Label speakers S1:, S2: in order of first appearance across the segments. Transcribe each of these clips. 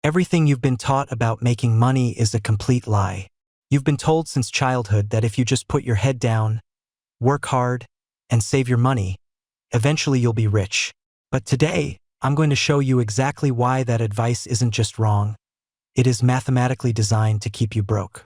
S1: Everything you've been taught about making money is a complete lie. You've been told since childhood that if you just put your head down, work hard, and save your money, eventually you'll be rich. But today, I'm going to show you exactly why that advice isn't just wrong. It is mathematically designed to keep you broke.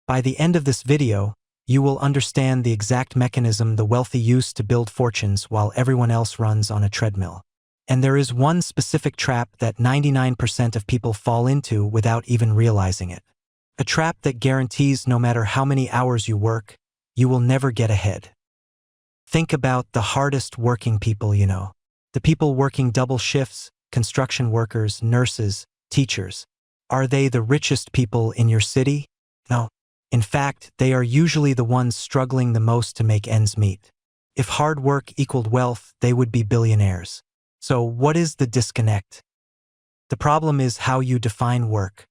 S1: By the end of this video, you will understand the exact mechanism the wealthy use to build fortunes while everyone else runs on a treadmill. And there is one specific trap that 99% of people fall into without even realizing it. A trap that guarantees no matter how many hours you work, you will never get ahead. Think about the hardest working people you know. The people working double shifts, construction workers, nurses, teachers. Are they the richest people in your city? No. In fact, they are usually the ones struggling the most to make ends meet. If hard work equaled wealth, they would be billionaires. So what is the disconnect? The problem is how you define work.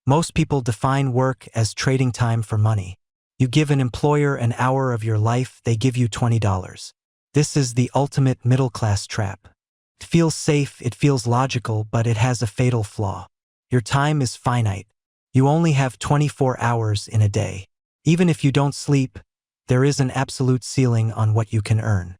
S1: Most people define work as trading time for money. You give an employer an hour of your life, they give you $20. This is the ultimate middle-class trap. It feels safe, it feels logical, but it has a fatal flaw. Your time is finite. You only have 24 hours in a day. Even if you don't sleep, there is an absolute ceiling on what you can earn.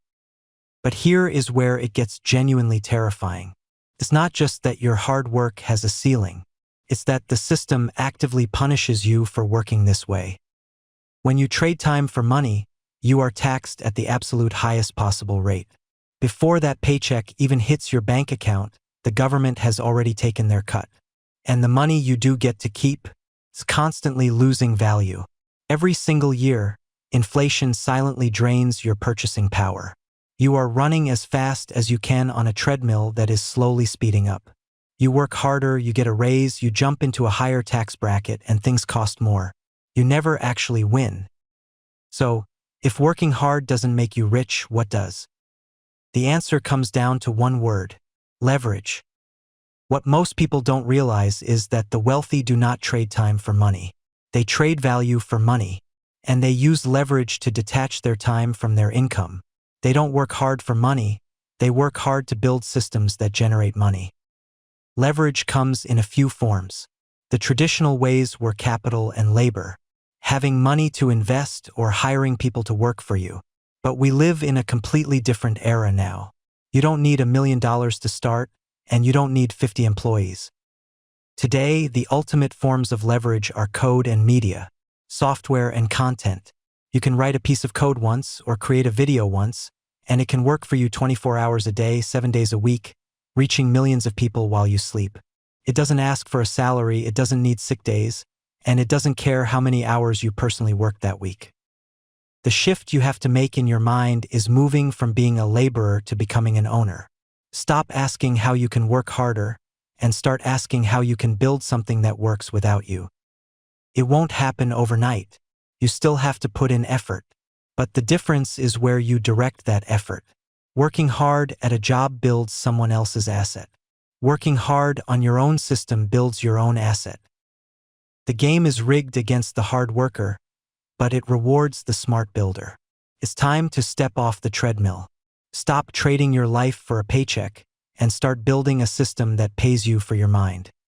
S1: But here is where it gets genuinely terrifying. It's not just that your hard work has a ceiling. It's that the system actively punishes you for working this way. When you trade time for money, you are taxed at the absolute highest possible rate. Before that paycheck even hits your bank account, the government has already taken their cut. And the money you do get to keep is constantly losing value. Every single year, inflation silently drains your purchasing power. You are running as fast as you can on a treadmill that is slowly speeding up. You work harder, you get a raise, you jump into a higher tax bracket, and things cost more. You never actually win. So, if working hard doesn't make you rich, what does? The answer comes down to one word: leverage. What most people don't realize is that the wealthy do not trade time for money. They trade value for money, and they use leverage to detach their time from their income. They don't work hard for money, they work hard to build systems that generate money. Leverage comes in a few forms. The traditional ways were capital and labor, having money to invest or hiring people to work for you. But we live in a completely different era now. You don't need $1 million to start, and you don't need 50 employees. Today, the ultimate forms of leverage are code and media, software and content. You can write a piece of code once or create a video once, and it can work for you 24 hours a day, 7 days a week, reaching millions of people while you sleep. It doesn't ask for a salary, it doesn't need sick days, and it doesn't care how many hours you personally worked that week. The shift you have to make in your mind is moving from being a laborer to becoming an owner. Stop asking how you can work harder, and start asking how you can build something that works without you. It won't happen overnight. You still have to put in effort. But the difference is where you direct that effort. Working hard at a job builds someone else's asset. Working hard on your own system builds your own asset. The game is rigged against the hard worker, but it rewards the smart builder. It's time to step off the treadmill. Stop trading your life for a paycheck and start building a system that pays you for your mind.